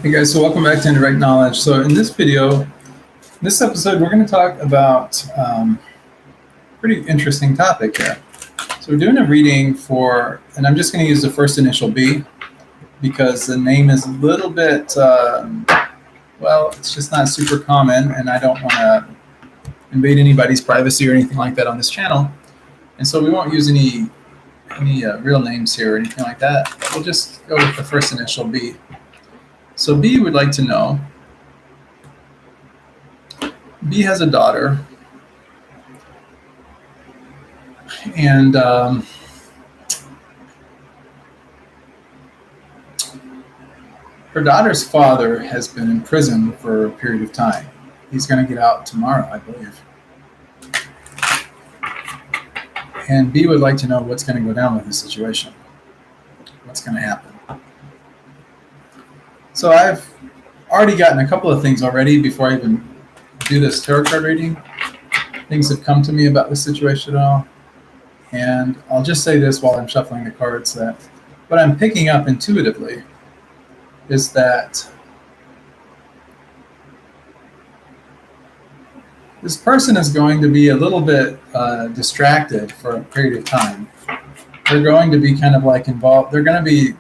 Hey guys, so welcome back to Indirect Knowledge. So in this video, this episode, we're going to talk about a pretty interesting topic here. So we're doing a reading for, and I'm just going to use the first initial B because the name is a little bit, well, it's just not super common, and I don't want to invade anybody's privacy or anything like that on this channel. And so we won't use any real names here or anything like that. We'll just go with the first initial B. So B would like to know, B has a daughter, and her daughter's father has been in prison for a period of time. He's going to get out tomorrow, I believe. And B would like to know what's going to go down with this situation. What's going to happen? So I've already gotten a couple of things already before I even do this tarot card reading. Things have come to me about this situation at all. And I'll just say this while I'm shuffling the cards, that what I'm picking up intuitively is that this person is going to be a little bit distracted for a period of time. They're going to be kind of like involved. They're going to be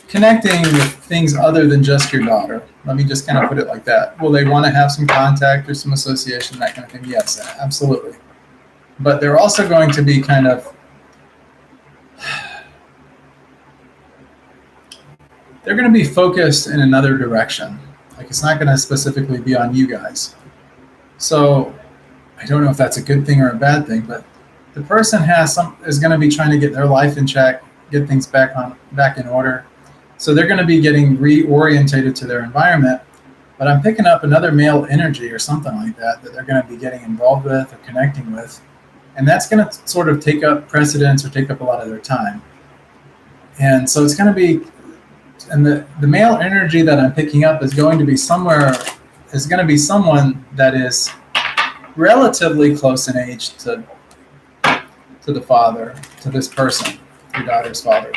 connecting with things other than just your daughter. Let me just kind of put it like that. Will they want to have some contact or some association, that kind of thing? Yes, absolutely. But they're also going to be kind of, they're going to be focused in another direction. Like, it's not going to specifically be on you guys. So I don't know if that's a good thing or a bad thing, but the person is going to be trying to get their life in check, get things back in order. So they're going to be getting reorientated to their environment, but I'm picking up another male energy or something like that they're going to be getting involved with or connecting with. And that's going to sort of take up precedence or take up a lot of their time. And so it's going to be, and the male energy that I'm picking up is going to be someone that is relatively close in age to the father, to this person, your daughter's father.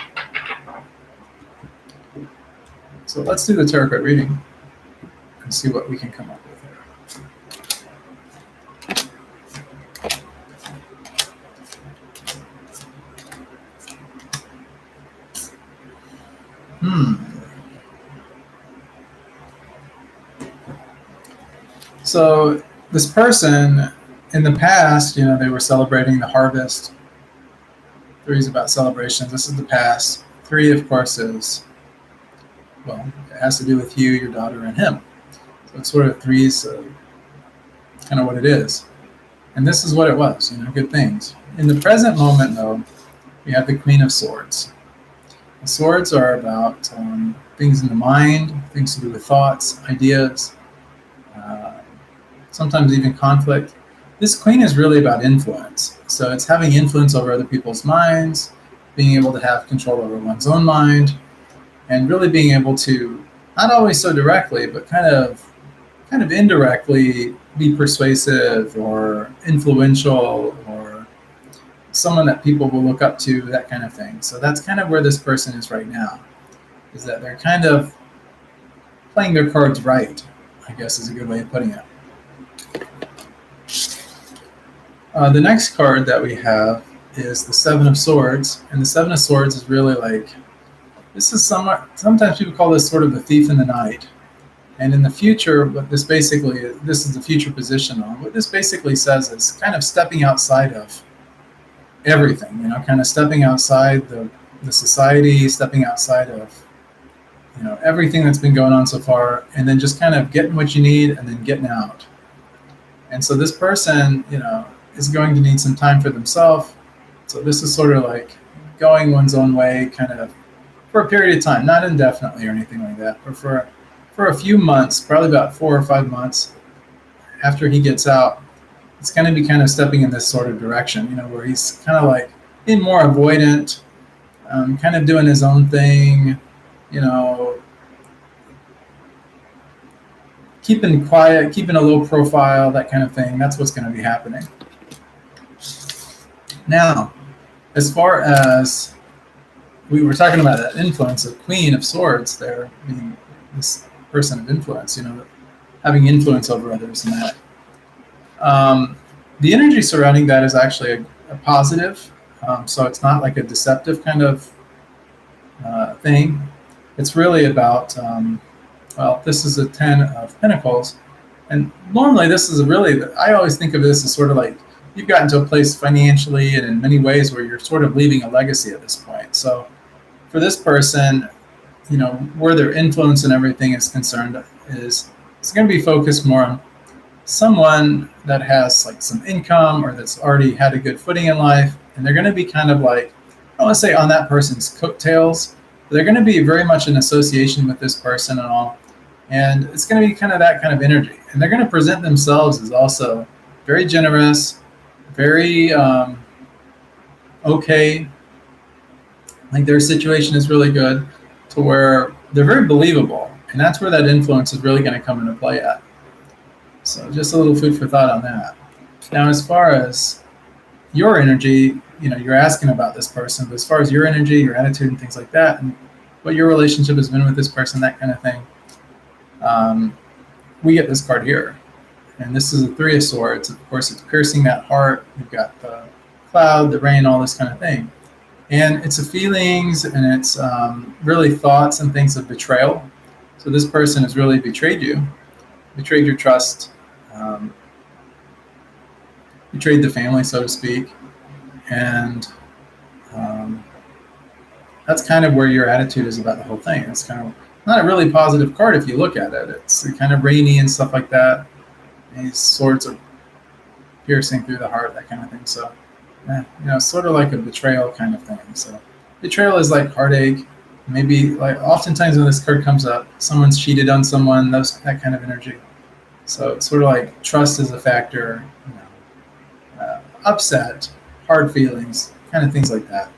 So let's do the tarot card reading and see what we can come up with here. So this person, in the past, they were celebrating the harvest. 3 is about celebrations. This is the past. 3, of course, is, well, it has to do with you, your daughter, and him. So it's sort of 3 is kind of what it is. And this is what it was, good things. In the present moment, though, we have the Queen of Swords. The swords are about things in the mind, things to do with thoughts, ideas, sometimes even conflict. This Queen is really about influence. So it's having influence over other people's minds, being able to have control over one's own mind, and really being able to, not always so directly, but kind of indirectly be persuasive or influential or someone that people will look up to, that kind of thing. So that's kind of where this person is right now, is that they're kind of playing their cards right, I guess is a good way of putting it. The next card that we have is the 7 of Swords, and the 7 of Swords is really like, this is sometimes people call this sort of the thief in the night. And in the future, this is the future position on. What this basically says is kind of stepping outside of everything, kind of stepping outside the society, stepping outside of, everything that's been going on so far, and then just kind of getting what you need and then getting out. And so this person, is going to need some time for themselves. So this is sort of like going one's own way, kind of for a period of time, not indefinitely or anything like that, but for a few months, probably about 4 or 5 months after he gets out, it's going to be kind of stepping in this sort of direction, where he's kind of like being more avoidant, kind of doing his own thing, keeping quiet, keeping a low profile, that kind of thing. That's what's going to be happening. Now, as far as we were talking about that influence of Queen of Swords there, being this person of influence, having influence over others, and that. The energy surrounding that is actually a positive, so it's not like a deceptive kind of thing. It's really about, well, this is a 10 of Pentacles, and normally this is I always think of this as sort of like you've gotten to a place financially and in many ways where you're sort of leaving a legacy at this point. So for this person, where their influence and everything is concerned is it's going to be focused more on someone that has like some income or that's already had a good footing in life, and they're going to be kind of like, I don't want to say on that person's coattails, but they're going to be very much in association with this person and all. And it's going to be kind of that kind of energy. And they're going to present themselves as also very generous, very okay. Like their situation is really good to where they're very believable. And that's where that influence is really going to come into play at. So just a little food for thought on that. Now, as far as your energy, you're asking about this person, but as far as your energy, your attitude and things like that, and what your relationship has been with this person, that kind of thing, we get this card here. And this is a 3 of Swords. Of course, it's piercing that heart. You've got the cloud, the rain, all this kind of thing. And it's a feelings and it's really thoughts and things of betrayal. So this person has really betrayed you, betrayed your trust, betrayed the family, so to speak. And that's kind of where your attitude is about the whole thing. It's kind of not a really positive card if you look at it. It's kind of rainy and stuff like that. And these swords are piercing through the heart, that kind of thing. So, sort of like a betrayal kind of thing. So betrayal is like heartache. Maybe like oftentimes when this card comes up, someone's cheated on someone, that kind of energy. So it's sort of like trust is a factor, upset, hard feelings, kind of things like that.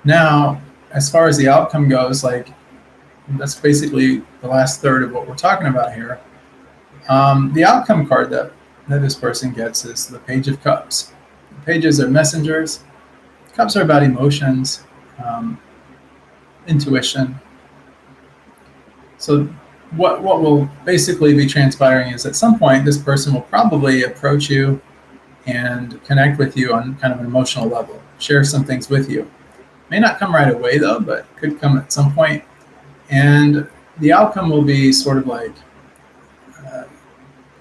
Now, as far as the outcome goes, like that's basically the last third of what we're talking about here. The outcome card that this person gets is the Page of Cups. The pages are messengers. Cups are about emotions, intuition. So what will basically be transpiring is at some point this person will probably approach you and connect with you on kind of an emotional level, share some things with you. May not come right away though, but could come at some point. And the outcome will be sort of like kind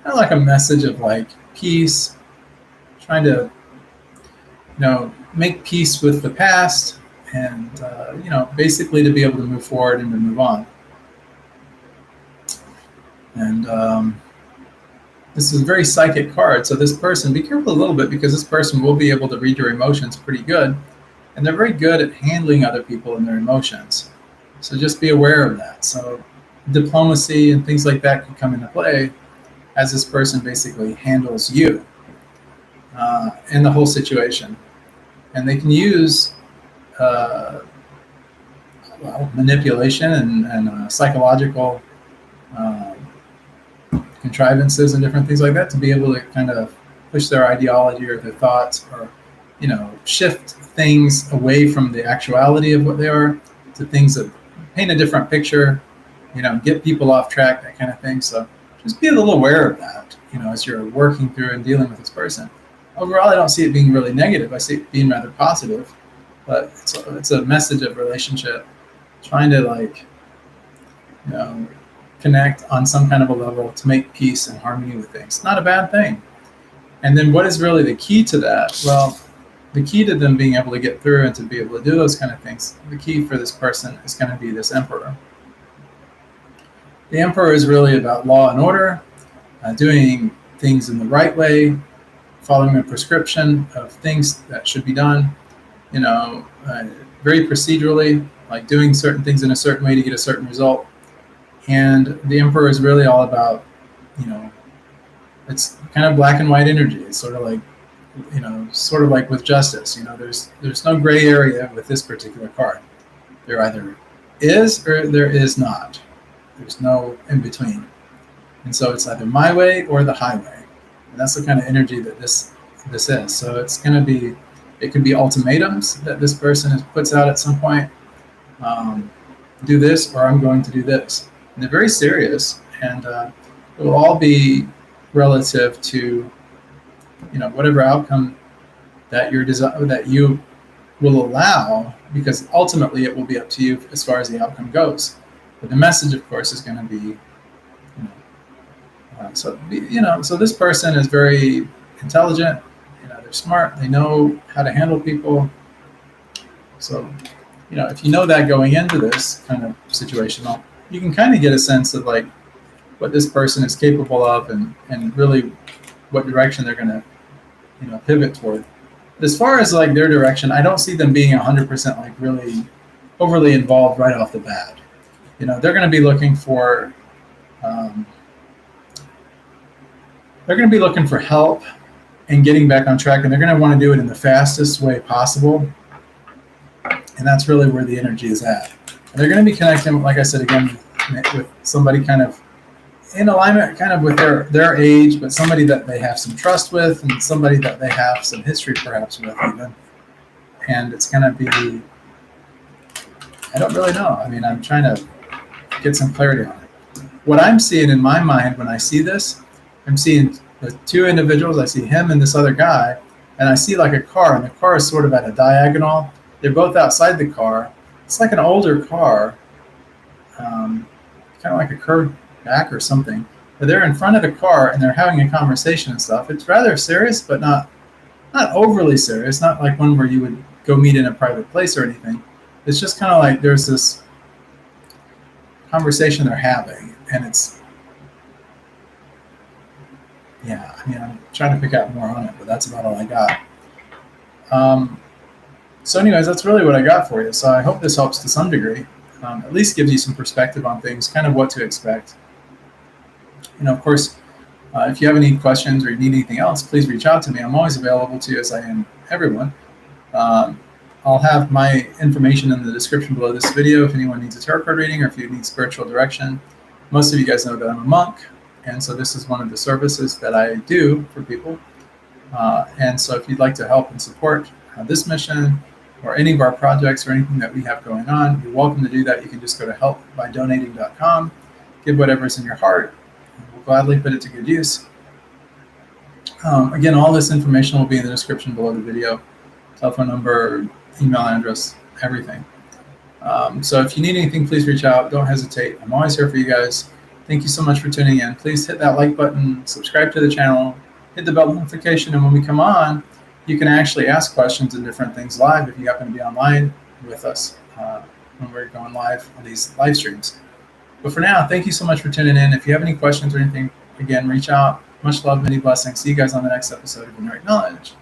of like a message of like peace, trying to make peace with the past, and basically to be able to move forward and to move on. And this is a very psychic card, so this person, be careful a little bit because this person will be able to read your emotions pretty good, and they're very good at handling other people and their emotions. So just be aware of that. So diplomacy and things like that can come into play as this person basically handles you in the whole situation. And they can use manipulation and psychological contrivances and different things like that to be able to kind of push their ideology or their thoughts, or shift things away from the actuality of what they are to things that paint a different picture, get people off track, that kind of thing. So just be a little aware of that, as you're working through and dealing with this person. Overall, I don't see it being really negative. I see it being rather positive, but it's a message of relationship, trying to connect on some kind of a level to make peace and harmony with things. Not a bad thing. And then what is really the key to that? Well, the key to them being able to get through and to be able to do those kind of things, the key for this person is going to be this Emperor. The Emperor is really about law and order, doing things in the right way, following a prescription of things that should be done, very procedurally, like doing certain things in a certain way to get a certain result. And the Emperor is really all about, it's kind of black and white energy. It's sort of like with justice. There's no gray area with this particular card. There either is or there is not. There's no in between. And so it's either my way or the highway. And that's the kind of energy that this is. So it's going to be It could be ultimatums that this person puts out at some point. Do this or I'm going to do this. And they're very serious, and it will all be relative to whatever outcome that you will allow, because ultimately it will be up to you as far as the outcome goes. But the message, of course, is going to be, so this person is very intelligent. They're smart. They know how to handle people. So, if you know that going into this kind of situation, you can kind of get a sense of like what this person is capable of, and really what direction they're going to, pivot toward. But as far as like their direction, I don't see them being 100% like really overly involved right off the bat. They're going to be looking for, help and getting back on track, and they're going to want to do it in the fastest way possible. And that's really where the energy is at. And they're going to be connecting, like I said again, with somebody kind of in alignment, kind of with their age, but somebody that they have some trust with, and somebody that they have some history perhaps with even. And it's going to be, I don't really know. I mean, I'm trying to get some clarity on it. What I'm seeing in my mind when I see this, I'm seeing the two individuals. I see him and this other guy, and I see like a car, and the car is sort of at a diagonal. They're both outside the car. It's like an older car, kind of like a curved back or something. But they're in front of the car, and they're having a conversation and stuff. It's rather serious, but not overly serious. Not like one where you would go meet in a private place or anything. It's just kind of like there's this conversation they're having, and it's, I'm trying to pick out more on it, but that's about all I got. So anyways, that's really what I got for you. So I hope this helps to some degree, at least gives you some perspective on things, kind of what to expect. Of course, if you have any questions or you need anything else, please reach out to me. I'm always available to you, as I am everyone. I'll have my information in the description below this video if anyone needs a tarot card reading or if you need spiritual direction. Most of you guys know that I'm a monk, and so this is one of the services that I do for people. And so if you'd like to help and support this mission, or any of our projects or anything that we have going on, you're welcome to do that. You can just go to helpbydonating.com, give whatever's in your heart, and we'll gladly put it to good use. Again, all this information will be in the description below the video. Telephone number, email address, everything. So if you need anything, please reach out. Don't hesitate. I'm always here for you guys. Thank you so much for tuning in. Please hit that like button, subscribe to the channel, hit the bell notification, and when we come on, you can actually ask questions and different things live if you happen to be online with us when we're going live on these live streams. But for now, thank you so much for tuning in. If you have any questions or anything, again, reach out. Much love, many blessings. See you guys on the next episode of Inherent Knowledge.